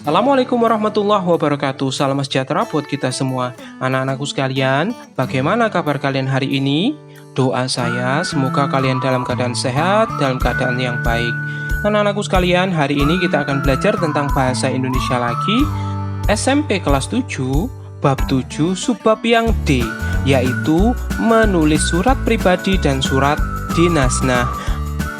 Assalamualaikum warahmatullahi wabarakatuh. Salam sejahtera buat kita semua. Anak-anakku sekalian, bagaimana kabar kalian hari ini? Doa saya semoga kalian dalam keadaan sehat, dalam keadaan yang baik. Anak-anakku sekalian, hari ini kita akan belajar tentang bahasa Indonesia lagi. SMP kelas 7, bab 7, subbab yang D, yaitu menulis surat pribadi dan surat dinas. Nah,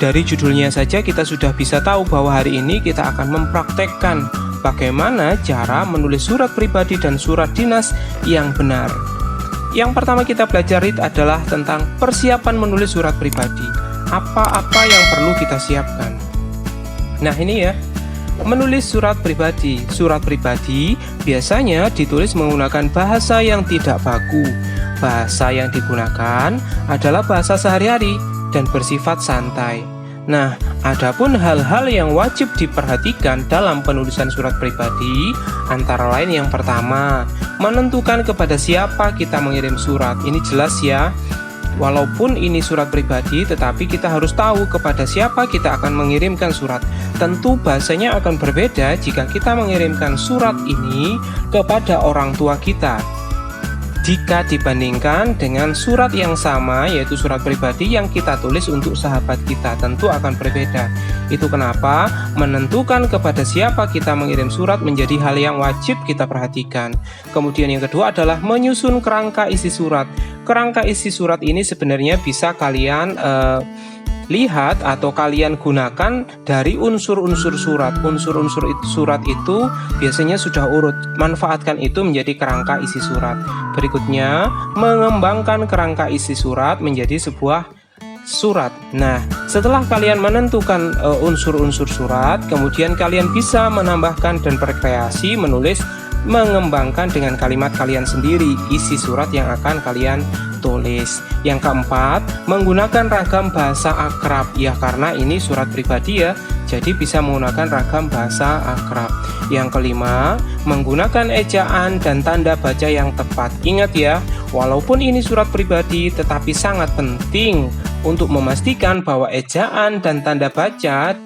dari judulnya saja kita sudah bisa tahu bahwa hari ini kita akan mempraktekkan bagaimana cara menulis surat pribadi dan surat dinas yang benar. Yang pertama kita belajar adalah tentang persiapan menulis surat pribadi. Apa-apa yang perlu kita siapkan. Nah ini ya, menulis surat pribadi. Surat pribadi biasanya ditulis menggunakan bahasa yang tidak baku. Bahasa yang digunakan adalah bahasa sehari-hari dan bersifat santai. Nah, adapun hal-hal yang wajib diperhatikan dalam penulisan surat pribadi antara lain yang pertama, menentukan kepada siapa kita mengirim surat. Ini jelas ya, walaupun ini surat pribadi tetapi kita harus tahu kepada siapa kita akan mengirimkan surat. Tentu bahasanya akan berbeda jika kita mengirimkan surat ini kepada orang tua kita jika dibandingkan dengan surat yang sama, yaitu surat pribadi yang kita tulis untuk sahabat kita, tentu akan berbeda. Itu kenapa menentukan kepada siapa kita mengirim surat menjadi hal yang wajib kita perhatikan. Kemudian yang kedua adalah menyusun kerangka isi surat. Kerangka isi surat ini sebenarnya bisa kalian lihat atau kalian gunakan dari unsur-unsur surat. Unsur-unsur surat itu biasanya sudah urut. Manfaatkan itu menjadi kerangka isi surat. Berikutnya, mengembangkan kerangka isi surat menjadi sebuah surat. Nah, setelah kalian menentukan unsur-unsur surat, kemudian kalian bisa menambahkan dan berkreasi menulis, mengembangkan dengan kalimat kalian sendiri isi surat yang akan kalian tulis. Yang keempat, menggunakan ragam bahasa akrab. Ya, karena ini surat pribadi ya, jadi bisa menggunakan ragam bahasa akrab. Yang kelima, menggunakan ejaan dan tanda baca yang tepat. Ingat ya, walaupun ini surat pribadi tetapi sangat penting untuk memastikan bahwa ejaan dan tanda baca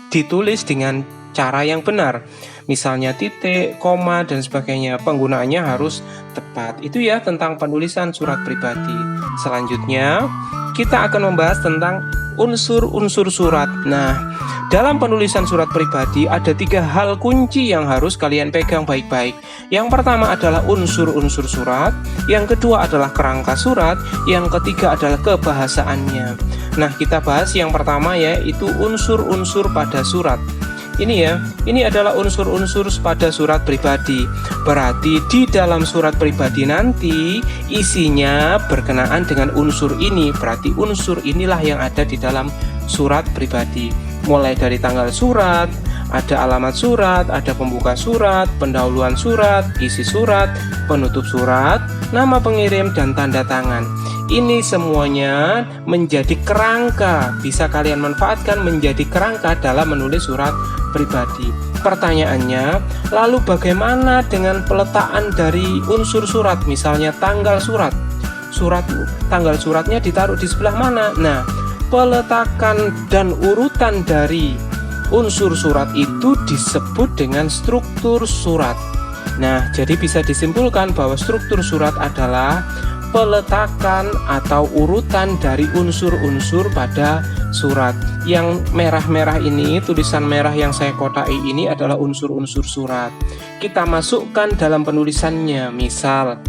ditulis dengan cara yang benar. Misalnya titik, koma, dan sebagainya, penggunaannya harus tepat. Itu ya tentang penulisan surat pribadi. Selanjutnya, kita akan membahas tentang unsur-unsur surat. Nah, dalam penulisan surat pribadi ada 3 hal kunci yang harus kalian pegang baik-baik. Yang pertama adalah unsur-unsur surat, yang kedua adalah kerangka surat, yang ketiga adalah kebahasaannya. Nah, kita bahas yang pertama yaitu unsur-unsur pada surat. Ini ya, ini adalah unsur-unsur pada surat pribadi. Berarti di dalam surat pribadi nanti isinya berkenaan dengan unsur ini. Berarti unsur inilah yang ada di dalam surat pribadi. Mulai dari tanggal surat, ada alamat surat, ada pembuka surat, pendahuluan surat, isi surat, penutup surat, nama pengirim, dan tanda tangan. Ini semuanya menjadi kerangka, bisa kalian manfaatkan menjadi kerangka dalam menulis surat pribadi. Pertanyaannya, lalu bagaimana dengan peletakan dari unsur surat? Misalnya tanggal surat, tanggal suratnya ditaruh di sebelah mana? Nah, peletakan dan urutan dari unsur surat itu disebut dengan struktur surat. Nah, jadi bisa disimpulkan bahwa struktur surat adalah peletakan atau urutan dari unsur-unsur pada surat. Yang merah-merah ini, tulisan merah yang saya kotai ini adalah unsur-unsur surat. Kita masukkan dalam penulisannya, misal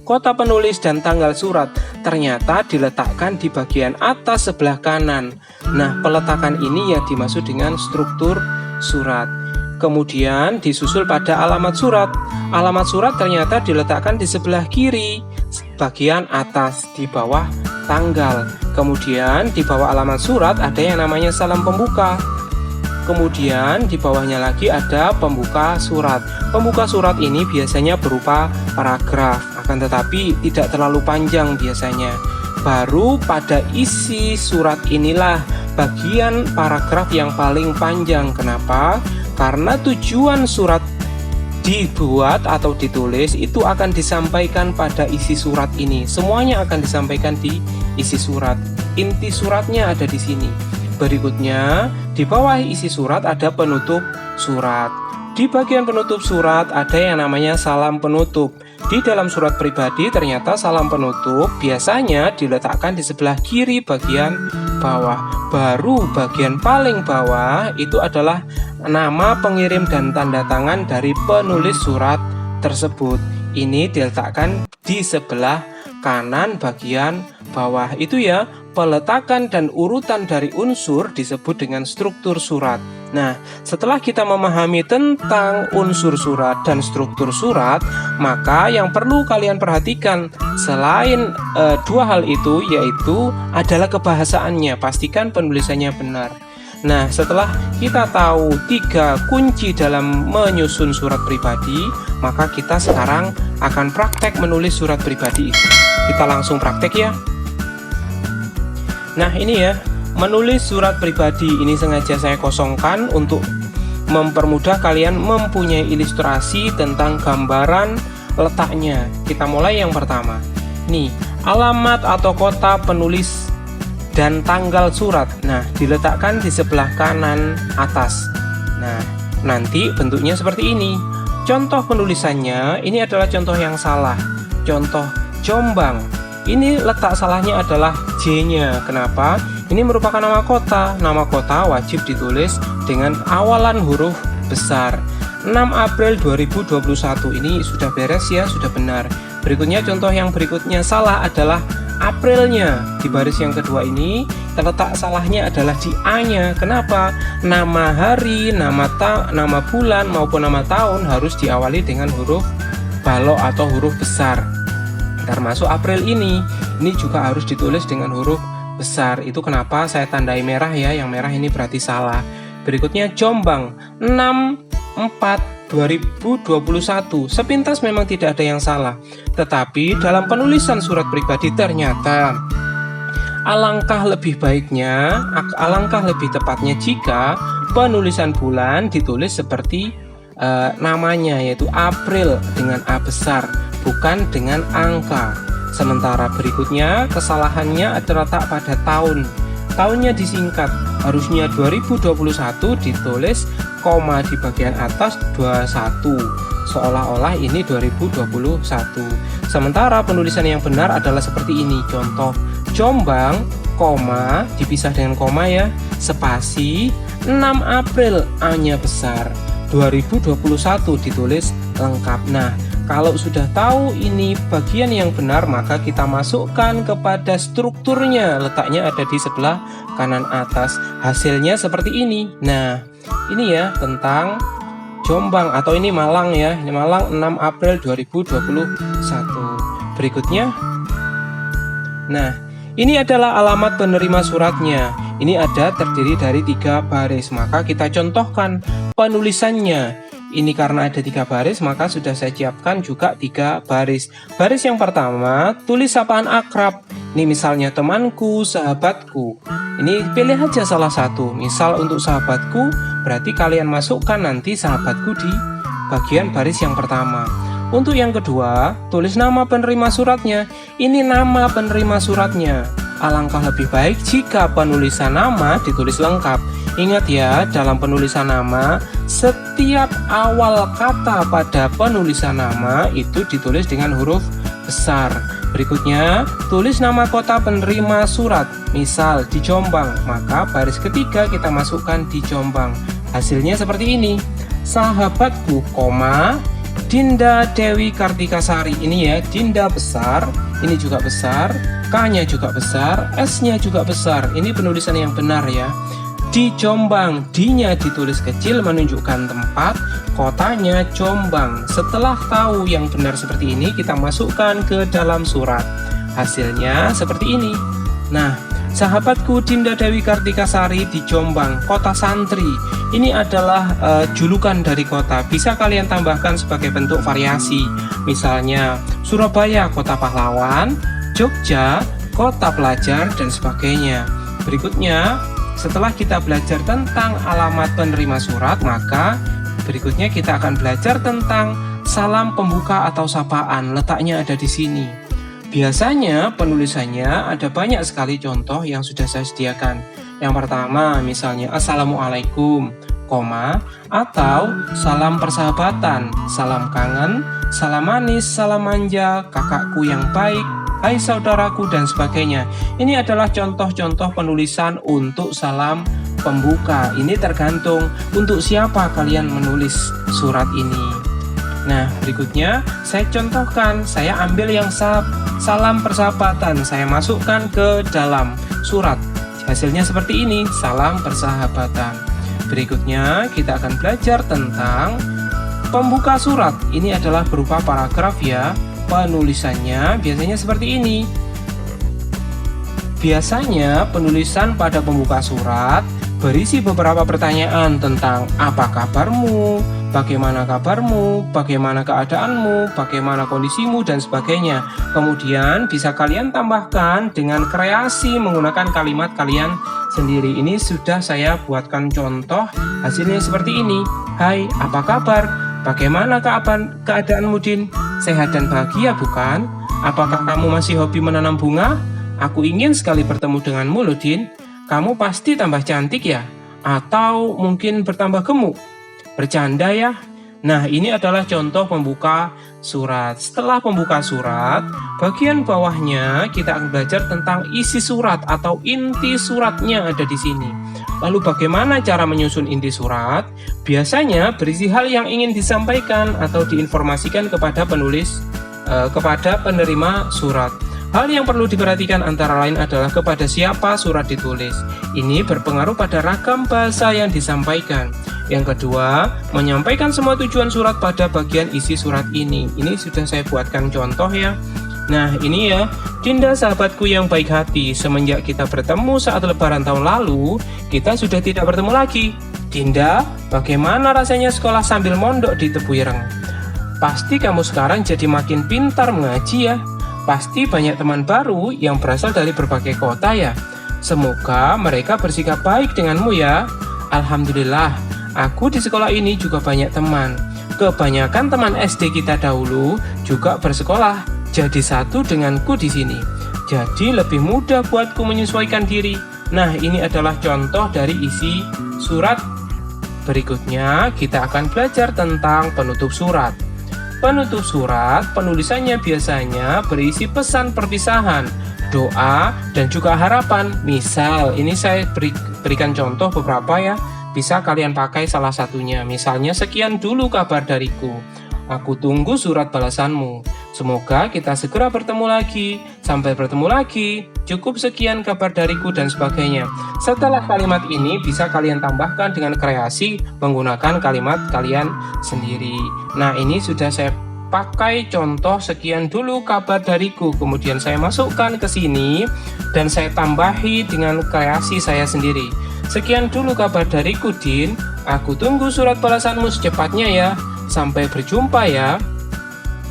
kota penulis dan tanggal surat ternyata diletakkan di bagian atas sebelah kanan. Nah, peletakan ini ya dimaksud dengan struktur surat. Kemudian disusul pada alamat surat. Alamat surat ternyata diletakkan di sebelah kiri, bagian atas, di bawah tanggal. Kemudian di bawah alamat surat ada yang namanya salam pembuka. Kemudian di bawahnya lagi ada pembuka surat. Pembuka surat ini biasanya berupa paragraf, akan tetapi tidak terlalu panjang biasanya. Baru pada isi surat inilah bagian paragraf yang paling panjang. Kenapa? Karena tujuan surat dibuat atau ditulis itu akan disampaikan pada isi surat ini. Semuanya akan disampaikan di isi surat. Inti suratnya ada di sini. Berikutnya, di bawah isi surat ada penutup surat. Di bagian penutup surat ada yang namanya salam penutup. Di dalam surat pribadi ternyata salam penutup biasanya diletakkan di sebelah kiri bagian bawah. Baru bagian paling bawah itu adalah nama pengirim dan tanda tangan dari penulis surat tersebut. Ini diletakkan di sebelah kanan bagian bawah. Itu ya, peletakan dan urutan dari unsur disebut dengan struktur surat. Nah, setelah kita memahami tentang unsur surat dan struktur surat, maka yang perlu kalian perhatikan selain dua hal itu, yaitu adalah kebahasaannya. Pastikan penulisannya benar. Nah, setelah kita tahu 3 kunci dalam menyusun surat pribadi, maka kita sekarang akan praktek menulis surat pribadi itu. Kita langsung praktek ya. Nah, ini ya, menulis surat pribadi ini sengaja saya kosongkan untuk mempermudah kalian mempunyai ilustrasi tentang gambaran letaknya. Kita mulai yang pertama. Nih, alamat atau kota penulis dan tanggal surat. Nah, diletakkan di sebelah kanan atas. Nah, nanti bentuknya seperti ini. Contoh penulisannya, ini adalah contoh yang salah. Contoh Jombang. Ini letak salahnya adalah J-nya. Kenapa? Ini merupakan nama kota. Nama kota wajib ditulis dengan awalan huruf besar. 6 April 2021 ini sudah beres ya, sudah benar. Berikutnya contoh yang berikutnya salah adalah Aprilnya. Di baris yang kedua ini terletak salahnya adalah di A-nya. Kenapa? Nama hari, nama bulan maupun nama tahun harus diawali dengan huruf balok atau huruf besar. Termasuk April ini juga harus ditulis dengan huruf besar. Itu kenapa saya tandai merah ya. Yang merah ini berarti salah. Berikutnya Jombang 6/4/2021. Sepintas memang tidak ada yang salah, tetapi dalam penulisan surat pribadi ternyata alangkah lebih tepatnya jika penulisan bulan ditulis seperti namanya, yaitu April dengan A besar, bukan dengan angka. Sementara berikutnya kesalahannya terletak pada tahun. Tahunnya disingkat, harusnya 2021 ditulis koma di bagian atas 21, seolah-olah ini 2021. Sementara penulisan yang benar adalah seperti ini. Contoh Jombang, koma dipisah dengan koma ya, spasi 6 April A-nya besar, 2021 ditulis lengkap. Nah, kalau sudah tahu ini bagian yang benar, maka kita masukkan kepada strukturnya. Letaknya ada di sebelah kanan atas. Hasilnya seperti ini. Nah, ini ya tentang Jombang atau ini Malang ya. Ini Malang 6 April 2021. Berikutnya. Nah, ini adalah alamat penerima suratnya. Ini ada terdiri dari 3 baris. Maka kita contohkan penulisannya. Ini karena ada 3 baris, maka sudah saya siapkan juga 3 baris. Baris yang pertama, tulis sapaan akrab. Ini misalnya temanku, sahabatku. Ini pilih aja salah satu. Misal untuk sahabatku, berarti kalian masukkan nanti sahabatku di bagian baris yang pertama. Untuk yang kedua, tulis nama penerima suratnya. Ini nama penerima suratnya. Alangkah lebih baik jika penulisan nama ditulis lengkap. Ingat ya, dalam penulisan nama, setiap awal kata pada penulisan nama itu ditulis dengan huruf besar. Berikutnya, tulis nama kota penerima surat. Misal di Jombang, maka baris ketiga kita masukkan di Jombang. Hasilnya seperti ini. Sahabatku, koma, Dinda Dewi Kartikasari. Ini ya, Dinda besar, ini juga besar, K-nya juga besar, S-nya juga besar. Ini penulisan yang benar ya. Di Jombang, D-nya ditulis kecil menunjukkan tempat, kotanya Jombang. Setelah tahu yang benar seperti ini, kita masukkan ke dalam surat. Hasilnya seperti ini. Nah, sahabatku Dinda Dewi Kartikasari di Jombang, kota santri. Ini adalah julukan dari kota. Bisa kalian tambahkan sebagai bentuk variasi. Misalnya Surabaya, kota pahlawan, Jogja, kota pelajar, dan sebagainya. Berikutnya, setelah kita belajar tentang alamat penerima surat, maka berikutnya kita akan belajar tentang salam pembuka atau sapaan. Letaknya ada di sini. Biasanya penulisannya ada banyak sekali contoh yang sudah saya sediakan. Yang pertama misalnya Assalamualaikum, koma, atau salam persahabatan, salam kangen, salam manis, salam manja, kakakku yang baik, hai saudaraku, dan sebagainya. Ini adalah contoh-contoh penulisan untuk salam pembuka. Ini tergantung untuk siapa kalian menulis surat ini. Nah, berikutnya saya contohkan, saya ambil yang salam persahabatan, saya masukkan ke dalam surat. Hasilnya seperti ini, salam persahabatan. Berikutnya kita akan belajar tentang pembuka surat. Ini adalah berupa paragraf ya. Penulisannya biasanya seperti ini. Biasanya penulisan pada pembuka surat berisi beberapa pertanyaan tentang apa kabarmu, bagaimana kabarmu, bagaimana keadaanmu, bagaimana kondisimu, dan sebagainya. Kemudian bisa kalian tambahkan dengan kreasi menggunakan kalimat kalian sendiri. Ini sudah saya buatkan contoh, hasilnya seperti ini. Hai, apa kabar? Bagaimana keadaanmu, Din? Sehat dan bahagia bukan? Apakah kamu masih hobi menanam bunga? Aku ingin sekali bertemu denganmu loh, Din. Kamu pasti tambah cantik ya? Atau mungkin bertambah gemuk? Bercanda ya? Nah, ini adalah contoh pembuka surat. Setelah pembuka surat, bagian bawahnya kita akan belajar tentang isi surat atau inti suratnya ada di sini. Lalu bagaimana cara menyusun inti surat? Biasanya berisi hal yang ingin disampaikan atau diinformasikan kepada penulis, kepada penerima surat. Hal yang perlu diperhatikan antara lain adalah kepada siapa surat ditulis. Ini berpengaruh pada ragam bahasa yang disampaikan. Yang kedua, menyampaikan semua tujuan surat pada bagian isi surat ini. Ini sudah saya buatkan contoh ya. Nah, ini ya, Dinda sahabatku yang baik hati, semenjak kita bertemu saat lebaran tahun lalu, kita sudah tidak bertemu lagi. Dinda, bagaimana rasanya sekolah sambil mondok di Tebu Ireng? Pasti kamu sekarang jadi makin pintar mengaji ya. Pasti banyak teman baru yang berasal dari berbagai kota ya. Semoga mereka bersikap baik denganmu ya. Alhamdulillah, aku di sekolah ini juga banyak teman. Kebanyakan teman SD kita dahulu juga bersekolah, jadi satu denganku di sini. Jadi lebih mudah buatku menyesuaikan diri. Nah, ini adalah contoh dari isi surat. Berikutnya kita akan belajar tentang penutup surat. Penutup surat, penulisannya biasanya berisi pesan perpisahan, doa, dan juga harapan. Misal, ini saya berikan contoh beberapa ya, bisa kalian pakai salah satunya. Misalnya, sekian dulu kabar dariku. Aku tunggu surat balasanmu. Semoga kita segera bertemu lagi. Sampai bertemu lagi. Cukup sekian kabar dariku dan sebagainya. Setelah kalimat ini bisa kalian tambahkan dengan kreasi menggunakan kalimat kalian sendiri. Nah, ini sudah saya pakai contoh sekian dulu kabar dariku. Kemudian saya masukkan ke sini dan saya tambahi dengan kreasi saya sendiri. Sekian dulu kabar dariku, Din. Aku tunggu surat balasanmu secepatnya ya. Sampai berjumpa ya.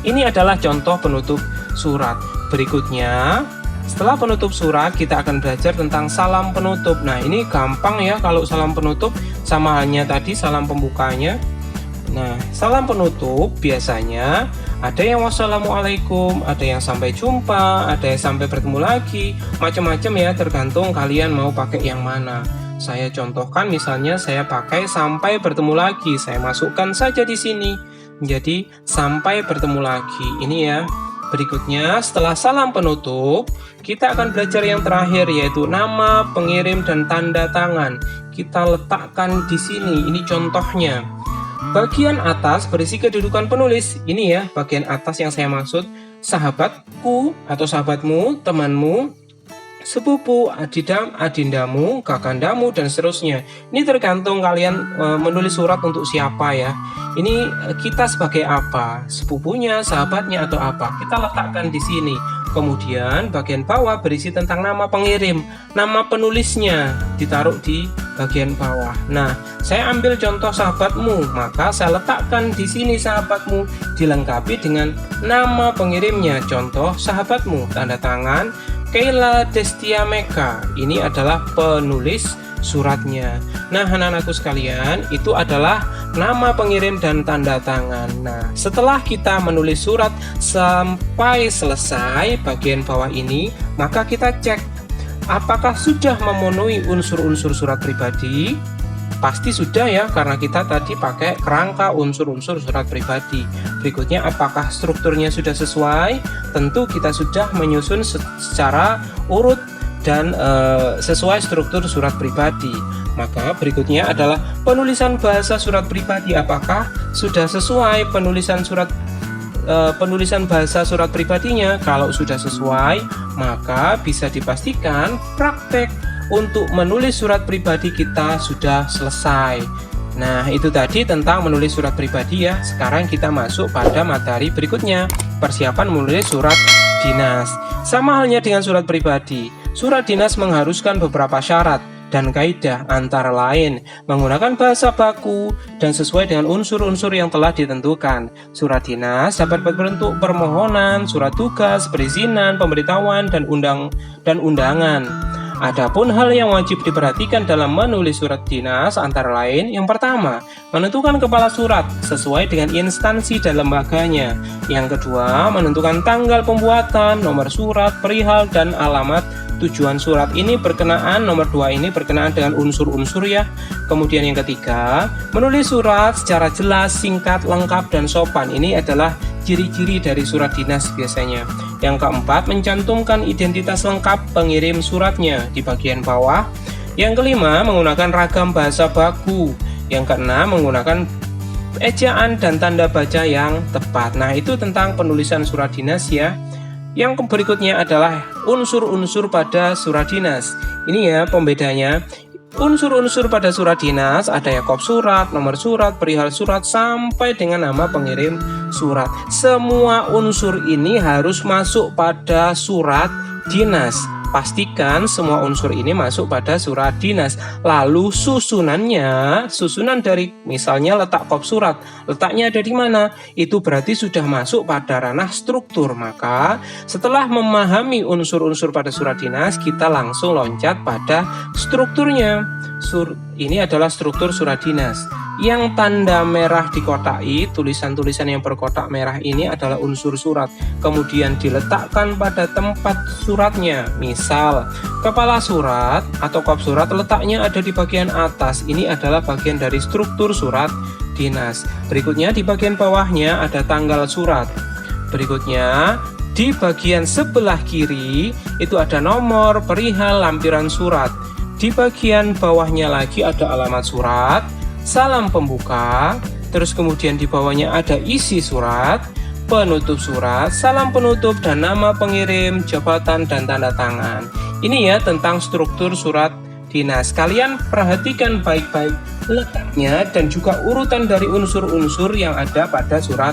Ini adalah contoh penutup surat. Berikutnya, setelah penutup surat kita akan belajar tentang salam penutup. Nah, ini gampang ya kalau salam penutup, sama halnya tadi salam pembukanya. Nah, salam penutup biasanya ada yang wassalamualaikum, ada yang sampai jumpa, ada yang sampai bertemu lagi, macam-macam ya, tergantung kalian mau pakai yang mana. Saya contohkan misalnya saya pakai sampai bertemu lagi, saya masukkan saja di sini. Jadi sampai bertemu lagi. Ini ya. Berikutnya setelah salam penutup, kita akan belajar yang terakhir yaitu nama, pengirim, dan tanda tangan. Kita letakkan di sini. Ini contohnya. Bagian atas berisi kedudukan penulis. Ini ya, bagian atas yang saya maksud. Sahabatku atau sahabatmu, temanmu, sepupu, adindamu, kakandamu, dan seterusnya. Ini tergantung kalian menulis surat untuk siapa ya. Ini kita sebagai apa? Sepupunya, sahabatnya, atau apa? Kita letakkan di sini. Kemudian bagian bawah berisi tentang nama pengirim, nama penulisnya ditaruh di bagian bawah. Nah, saya ambil contoh sahabatmu, maka saya letakkan di sini sahabatmu dilengkapi dengan nama pengirimnya. Contoh sahabatmu, tanda tangan Keila Destia Meka. Ini adalah penulis suratnya. Nah, anak-anakku sekalian, itu adalah nama pengirim dan tanda tangan. Nah, setelah kita menulis surat sampai selesai bagian bawah ini, maka kita cek apakah sudah memenuhi unsur-unsur surat pribadi. Pasti sudah ya, karena kita tadi pakai kerangka unsur-unsur surat pribadi. Berikutnya, apakah strukturnya sudah sesuai? Tentu kita sudah menyusun secara urut dan sesuai struktur surat pribadi. Maka berikutnya adalah penulisan bahasa surat pribadi. Apakah sudah sesuai penulisan bahasa surat pribadinya? Kalau sudah sesuai, maka bisa dipastikan praktek untuk menulis surat pribadi kita sudah selesai. Nah, itu tadi tentang menulis surat pribadi ya. Sekarang kita masuk pada materi berikutnya, persiapan menulis surat dinas. Sama halnya dengan surat pribadi, surat dinas mengharuskan beberapa syarat dan kaidah, antara lain menggunakan bahasa baku dan sesuai dengan unsur-unsur yang telah ditentukan. Surat dinas dapat berbentuk permohonan, surat tugas, perizinan, pemberitahuan, dan undangan. Adapun hal yang wajib diperhatikan dalam menulis surat dinas antara lain, yang pertama, menentukan kepala surat sesuai dengan instansi dan lembaganya. Yang kedua, menentukan tanggal pembuatan, nomor surat, perihal, dan alamat tujuan surat. Ini berkenaan, nomor 2 ini berkenaan dengan unsur-unsur ya. Kemudian yang ketiga, menulis surat secara jelas, singkat, lengkap, dan sopan. Ini adalah ciri-ciri dari surat dinas biasanya. Yang keempat, mencantumkan identitas lengkap pengirim suratnya di bagian bawah. Yang kelima, menggunakan ragam bahasa baku. Yang keenam, menggunakan ejaan dan tanda baca yang tepat. Nah, itu tentang penulisan surat dinas ya. Yang berikutnya adalah unsur-unsur pada surat dinas. Ini ya pembedanya. Unsur-unsur pada surat dinas ada ya kop surat, nomor surat, perihal surat, sampai dengan nama pengirim surat. Semua unsur ini harus masuk pada surat dinas. Pastikan semua unsur ini masuk pada surat dinas. Lalu susunan dari misalnya letak kop surat, letaknya ada di mana? Itu berarti sudah masuk pada ranah struktur. Maka setelah memahami unsur-unsur pada surat dinas, kita langsung loncat pada strukturnya. Ini adalah struktur surat dinas. Yang tanda merah dikotai, tulisan-tulisan yang berkotak merah ini adalah unsur surat. Kemudian diletakkan pada tempat suratnya. Misal, kepala surat atau kop surat letaknya ada di bagian atas. Ini adalah bagian dari struktur surat dinas. Berikutnya di bagian bawahnya ada tanggal surat. Berikutnya di bagian sebelah kiri itu ada nomor, perihal, lampiran surat. Di bagian bawahnya lagi ada alamat surat, salam pembuka, terus kemudian di bawahnya ada isi surat, penutup surat, salam penutup, dan nama pengirim, jabatan, dan tanda tangan. Ini ya tentang struktur surat dinas. Kalian perhatikan baik-baik letaknya dan juga urutan dari unsur-unsur yang ada pada surat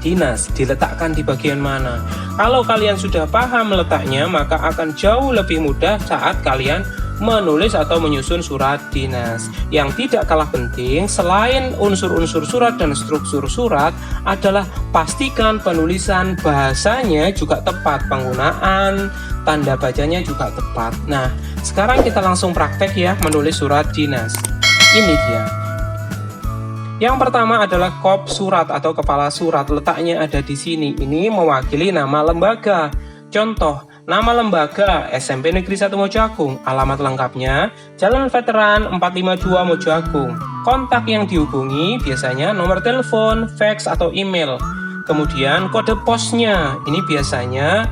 dinas, diletakkan di bagian mana. Kalau kalian sudah paham letaknya, maka akan jauh lebih mudah saat kalian menulis atau menyusun surat dinas. Yang tidak kalah penting selain unsur-unsur surat dan struktur surat adalah pastikan penulisan bahasanya juga tepat, penggunaan tanda bacanya juga tepat. Nah, sekarang kita langsung praktek ya menulis surat dinas. Ini dia. Yang pertama adalah kop surat atau kepala surat, letaknya ada di sini. Ini mewakili nama lembaga. Contoh, nama lembaga SMP Negeri 1 Mojoagung, alamat lengkapnya Jalan Veteran 452 Mojoagung. Kontak yang dihubungi biasanya nomor telepon, fax, atau email. Kemudian kode posnya, ini biasanya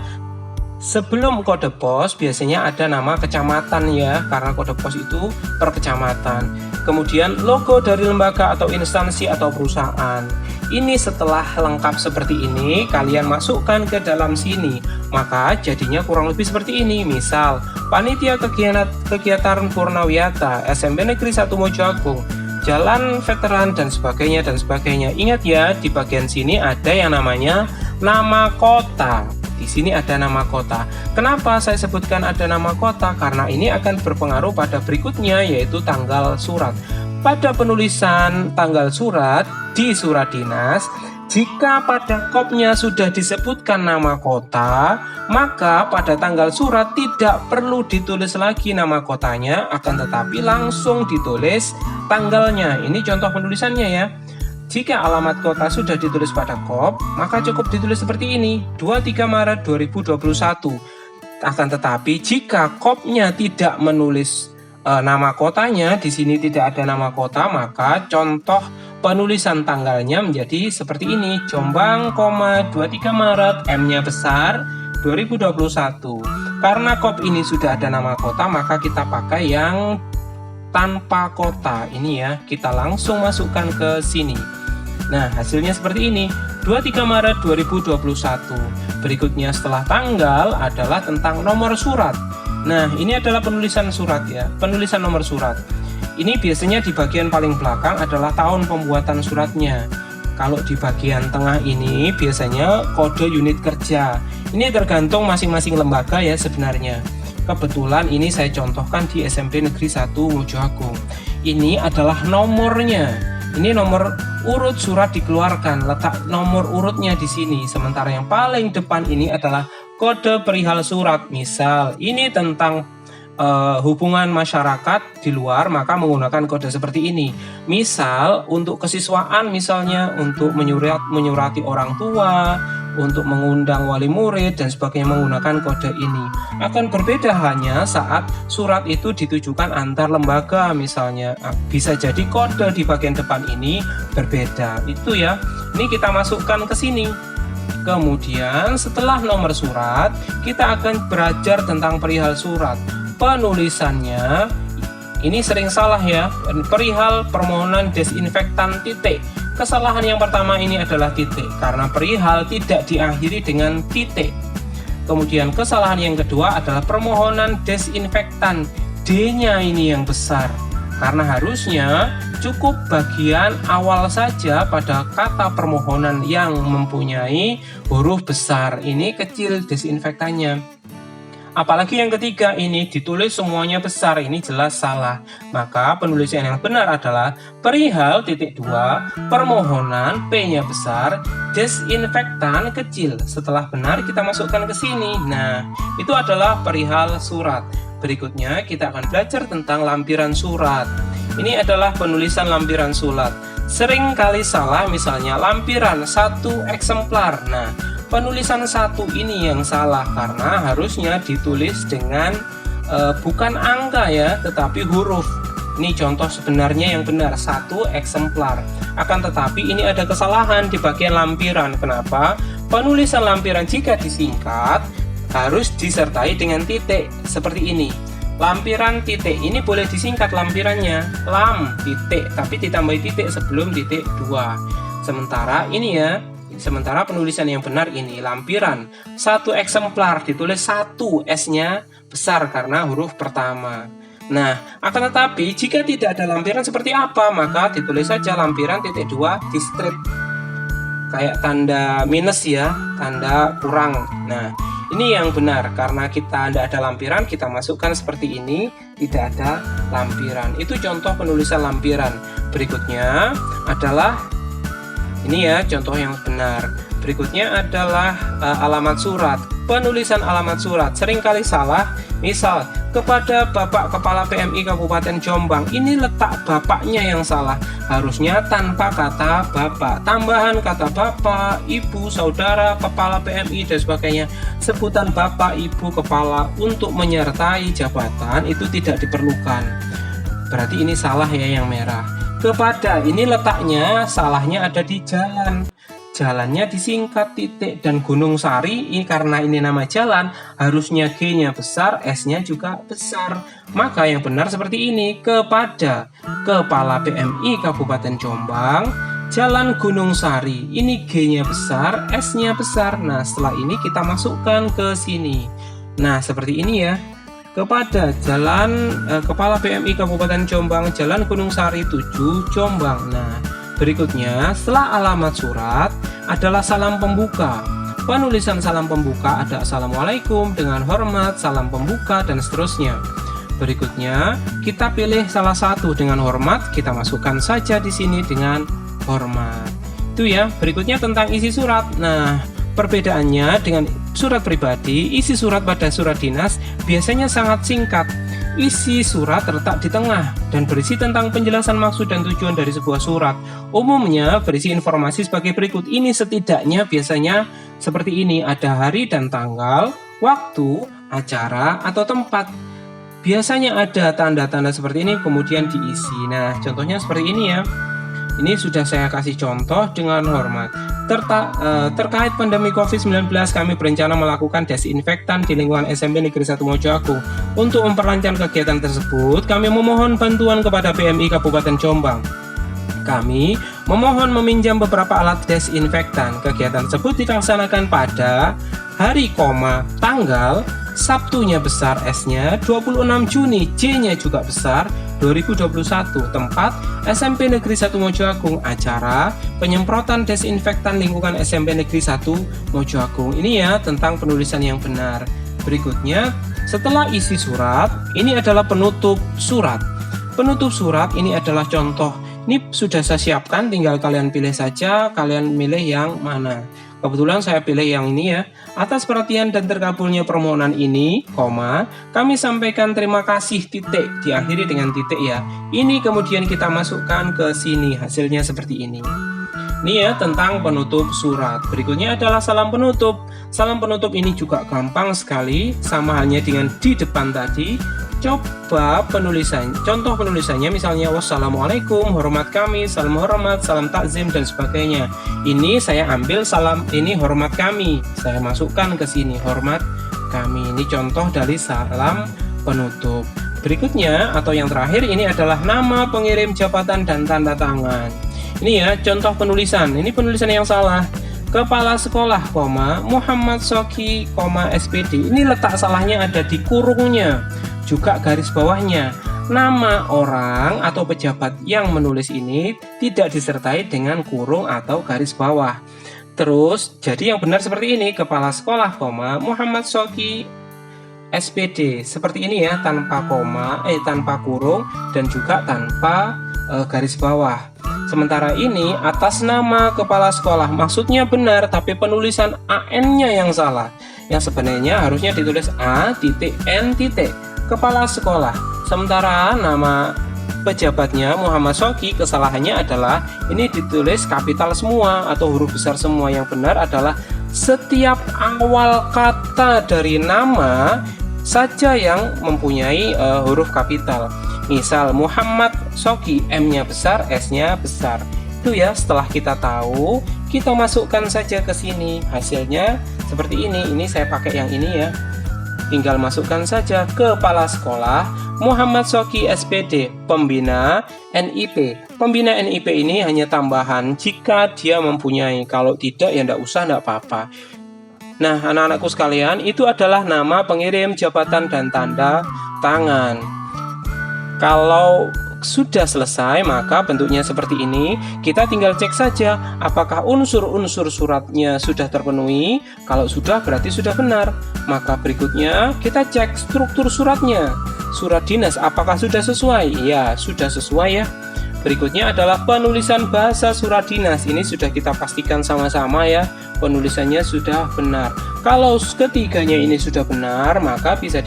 sebelum kode pos biasanya ada nama kecamatan ya, karena kode pos itu per kecamatan. Kemudian logo dari lembaga atau instansi atau perusahaan. Ini setelah lengkap seperti ini, kalian masukkan ke dalam sini. Maka jadinya kurang lebih seperti ini. Misal, Panitia Kegiatan Purnawiyata SMP Negeri 1 Mojoagung, Jalan Veteran, dan sebagainya dan sebagainya. Ingat ya, di bagian sini ada yang namanya nama kota. Di sini ada nama kota. Kenapa saya sebutkan ada nama kota? Karena ini akan berpengaruh pada berikutnya, yaitu tanggal surat. Pada penulisan tanggal surat di surat dinas, jika pada kopnya sudah disebutkan nama kota, maka pada tanggal surat tidak perlu ditulis lagi nama kotanya, akan tetapi langsung ditulis tanggalnya. Ini contoh penulisannya ya. Jika alamat kota sudah ditulis pada kop, maka cukup ditulis seperti ini, 23 Maret 2021. Akan tetapi jika kopnya tidak menulis nama kotanya di sini tidak ada nama kota, maka contoh penulisan tanggalnya menjadi seperti ini. Jombang, 23 Maret, M-nya besar, 2021. Karena kop ini sudah ada nama kota, maka kita pakai yang tanpa kota. Ini ya, kita langsung masukkan ke sini. Nah, hasilnya seperti ini. 23 Maret 2021. Berikutnya setelah tanggal adalah tentang nomor surat. Nah, ini adalah penulisan surat ya, penulisan nomor surat. Ini biasanya di bagian paling belakang adalah tahun pembuatan suratnya. Kalau di bagian tengah ini biasanya kode unit kerja. Ini tergantung masing-masing lembaga ya sebenarnya. Kebetulan ini saya contohkan di SMP Negeri 1 Mojoagung. Ini adalah nomornya. Ini nomor urut surat dikeluarkan, letak nomor urutnya di sini. Sementara yang paling depan ini adalah kode perihal surat. Misal ini tentang hubungan masyarakat di luar, maka menggunakan kode seperti ini. Misal untuk kesiswaan, misalnya untuk menyurati orang tua, untuk mengundang wali murid dan sebagainya, menggunakan kode ini. Akan berbeda hanya saat surat itu ditujukan antar lembaga, misalnya bisa jadi kode di bagian depan ini berbeda. Itu ya, ini kita masukkan ke sini. Kemudian setelah nomor surat, kita akan belajar tentang perihal surat. Penulisannya ini sering salah ya, perihal permohonan desinfektan titik. Kesalahan yang pertama ini adalah titik, karena perihal tidak diakhiri dengan titik. Kemudian kesalahan yang kedua adalah permohonan desinfektan, D-nya ini yang besar, karena harusnya cukup bagian awal saja pada kata permohonan yang mempunyai huruf besar, ini kecil desinfektannya. Apalagi yang ketiga ini ditulis semuanya besar, ini jelas salah. Maka penulisan yang benar adalah perihal titik 2, permohonan P-nya besar, desinfektan kecil. Setelah benar kita masukkan ke sini. Nah, itu adalah perihal surat. Berikutnya kita akan belajar tentang lampiran surat. Ini adalah penulisan lampiran surat. Sering kali salah, misalnya lampiran 1 eksemplar. Nah, penulisan 1 ini yang salah karena harusnya ditulis dengan bukan angka ya, tetapi huruf. Ini contoh sebenarnya yang benar, 1 eksemplar. Akan tetapi ini ada kesalahan di bagian lampiran. Kenapa? Penulisan lampiran jika disingkat harus disertai dengan titik seperti ini. Lampiran titik ini boleh disingkat lampirannya, lam titik, tapi ditambahi titik sebelum titik 2. Sementara ini ya, sementara penulisan yang benar ini lampiran 1 eksemplar, ditulis 1, S-nya besar karena huruf pertama. Nah, akan tetapi jika tidak ada lampiran seperti apa, maka ditulis saja lampiran titik 2 di strip, kayak tanda minus ya, tanda kurang. Nah, ini yang benar, karena kita tidak ada lampiran, kita masukkan seperti ini, tidak ada lampiran. Itu contoh penulisan lampiran. Berikutnya adalah ini ya, contoh yang benar. Berikutnya adalah alamat surat. Penulisan alamat surat seringkali salah. Misal, kepada Bapak Kepala PMI Kabupaten Jombang, ini letak bapaknya yang salah. Harusnya tanpa kata bapak, tambahan kata bapak, ibu, saudara, kepala PMI dan sebagainya. Sebutan bapak, ibu, kepala untuk menyertai jabatan itu tidak diperlukan. Berarti ini salah ya, yang merah. Kepada, ini letaknya salahnya ada di jalan. Jalannya disingkat titik, dan Gunung Sari ini karena ini nama jalan harusnya G-nya besar, S-nya juga besar. Maka yang benar seperti ini, kepada Kepala PMI Kabupaten Jombang, Jalan Gunung Sari, ini G-nya besar, S-nya besar. Nah, setelah ini kita masukkan ke sini. Nah, seperti ini ya. Kepada Jalan Kepala PMI Kabupaten Jombang, Jalan Gunung Sari 7 Jombang. Nah, berikutnya setelah alamat surat adalah salam pembuka. Penulisan salam pembuka ada Assalamualaikum, dengan hormat, salam pembuka, dan seterusnya. Berikutnya kita pilih salah satu dengan hormat, kita masukkan saja di sini dengan hormat. Itu ya. Berikutnya tentang isi surat. Nah, perbedaannya dengan surat pribadi, isi surat pada surat dinas biasanya sangat singkat. Isi surat terletak di tengah dan berisi tentang penjelasan maksud dan tujuan dari sebuah surat. Umumnya berisi informasi sebagai berikut. Ini setidaknya biasanya seperti ini, ada hari dan tanggal, waktu, acara, atau tempat. biasanya ada tanda-tanda seperti ini kemudian diisi. Nah, contohnya seperti ini ya. Ini sudah saya kasih contoh dengan hormat. Terkait pandemi COVID-19, kami berencana melakukan desinfektan di lingkungan SMP Negeri 1 Mojoagung. Untuk memperlancar kegiatan tersebut, kami memohon bantuan kepada PMI Kabupaten Jombang. Kami memohon meminjam beberapa alat desinfektan. Kegiatan tersebut dilaksanakan pada hari, tanggal, Sabtunya besar S-nya 26 Juni, J-nya juga besar 2021. Tempat SMP Negeri 1 Mojoagung. Acara penyemprotan desinfektan lingkungan SMP Negeri 1 Mojoagung. Ini ya tentang penulisan yang benar. Berikutnya, setelah isi surat, ini adalah penutup surat. Penutup surat ini adalah contoh. Ini sudah saya siapkan, tinggal kalian pilih saja, kalian milih yang mana. Kebetulan saya pilih yang ini ya. Atas perhatian dan terkabulnya permohonan ini, kami sampaikan terima kasih, titik, diakhiri dengan titik ya. Ini kemudian kita masukkan ke sini, hasilnya seperti ini. Ini ya tentang penutup surat. Berikutnya adalah salam penutup. Salam penutup ini juga gampang sekali, sama halnya dengan di depan tadi. Coba contoh penulisannya misalnya wassalamualaikum, hormat kami, salam hormat, salam takzim dan sebagainya. Ini saya ambil salam ini hormat kami, saya masukkan ke sini hormat kami. Ini contoh dari salam penutup. Berikutnya atau yang terakhir ini adalah nama pengirim jabatan dan tanda tangan. Ini ya contoh penulisan. Ini penulisan yang salah. Kepala sekolah, Muhammad Soki, SPD. Ini letak salahnya ada di kurungnya, juga garis bawahnya. Nama orang atau pejabat yang menulis ini tidak disertai dengan kurung atau garis bawah. Terus, jadi yang benar seperti ini, kepala sekolah, Muhammad Soki, SPD. Seperti ini ya, tanpa tanpa kurung dan juga tanpa garis bawah. Sementara ini atas nama kepala sekolah maksudnya benar, tapi penulisan AN-nya yang salah. Yang sebenarnya harusnya ditulis A.N. kepala sekolah. Sementara nama pejabatnya Muhammad Soki, kesalahannya adalah ini ditulis kapital semua atau huruf besar semua. Yang benar adalah setiap awal kata dari nama saja yang mempunyai huruf kapital. Misal Muhammad Soki, M-nya besar, S-nya besar. Itu ya, setelah kita tahu, kita masukkan saja ke sini. Hasilnya seperti ini. Ini saya pakai yang ini ya. Tinggal masukkan saja kepala sekolah Muhammad Soki SPD, pembina NIP. Pembina NIP ini hanya tambahan jika dia mempunyai. Kalau tidak ya enggak usah, enggak apa-apa. Nah, anak-anakku sekalian, itu adalah nama pengirim jabatan dan tanda tangan. Kalau sudah selesai, maka bentuknya seperti ini. Kita tinggal cek saja apakah unsur-unsur suratnya sudah terpenuhi. Kalau sudah, berarti sudah benar. Maka berikutnya kita cek struktur suratnya. Surat dinas apakah sudah sesuai? Ya, sudah sesuai ya. Berikutnya adalah penulisan bahasa surat dinas. Ini sudah kita pastikan sama-sama ya, penulisannya sudah benar. Kalau ketiganya ini sudah benar, maka bisa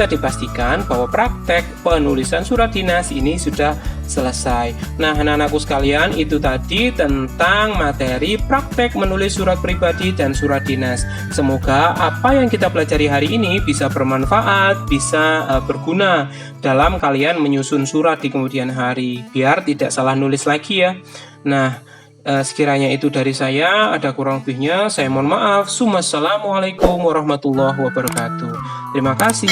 dipastikan bahwa praktek penulisan surat dinas ini sudah selesai. Nah, anak-anakku sekalian, itu tadi tentang materi praktek menulis surat pribadi dan surat dinas. Semoga apa yang kita pelajari hari ini bisa bermanfaat, bisa berguna dalam kalian menyusun surat di kemudian hari, biar tidak salah nulis lagi ya. Nah, sekiranya itu dari saya, ada kurang lebihnya saya mohon maaf. Assalamualaikum warahmatullahi wabarakatuh. Terima kasih.